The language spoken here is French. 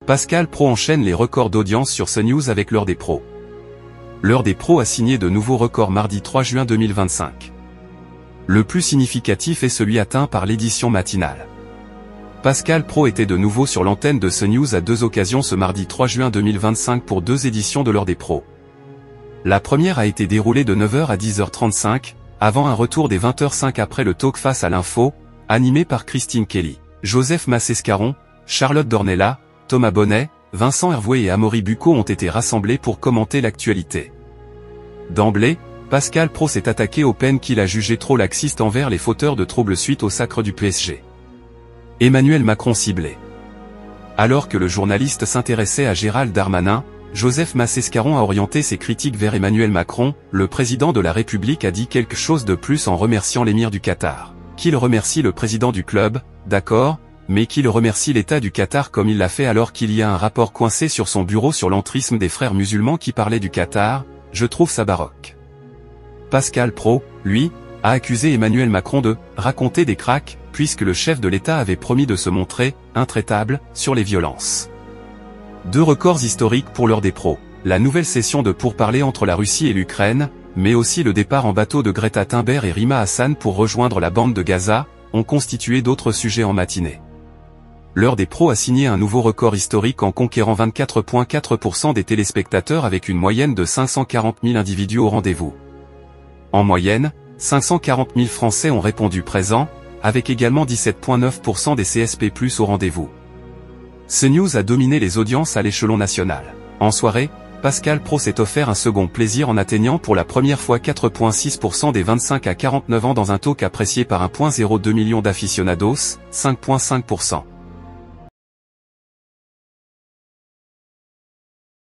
Pascal Praud enchaîne les records d'audience sur CNews avec l'heure des pros. L'heure des pros a signé de nouveaux records mardi 3 juin 2025. Le plus significatif est celui atteint par l'édition matinale. Pascal Praud était de nouveau sur l'antenne de CNews à deux occasions ce mardi 3 juin 2025 pour deux éditions de l'heure des pros. La première a été déroulée de 9h à 10h35, avant un retour des 20h05 après le talk face à l'info, animé par Christine Kelly, Joseph Massescaron, Charlotte Dornella, Thomas Bonnet, Vincent Hervouet et Amaury Bucco ont été rassemblés pour commenter l'actualité. D'emblée, Pascal Praud s'est attaqué aux peines qu'il a jugées trop laxistes envers les fauteurs de troubles suite au sacre du PSG. Emmanuel Macron ciblé. Alors que le journaliste s'intéressait à Gérald Darmanin, Joseph Massescaron a orienté ses critiques vers Emmanuel Macron. Le président de la République a dit quelque chose de plus en remerciant l'émir du Qatar. Qu'il remercie le président du club, d'accord, mais qu'il remercie l'État du Qatar comme il l'a fait alors qu'il y a un rapport coincé sur son bureau sur l'entrisme des frères musulmans qui parlait du Qatar. Je trouve ça baroque. Pascal Praud, lui, a accusé Emmanuel Macron de « raconter des cracks » puisque le chef de l'État avait promis de se montrer « intraitable » sur les violences. Deux records historiques pour l'heure des pros, la nouvelle session de pourparlers entre la Russie et l'Ukraine, mais aussi le départ en bateau de Greta Thunberg et Rima Hassan pour rejoindre la bande de Gaza, ont constitué d'autres sujets en matinée. L'heure des pros a signé un nouveau record historique en conquérant 24,4% des téléspectateurs avec une moyenne de 540 000 individus au rendez-vous. En moyenne, 540 000 Français ont répondu présent, avec également 17,9% des CSP+ au rendez-vous. CNews a dominé les audiences à l'échelon national. En soirée, Pascal Praud s'est offert un second plaisir en atteignant pour la première fois 4,6% des 25 à 49 ans dans un talk apprécié par 1,02 million d'aficionados, 5,5%.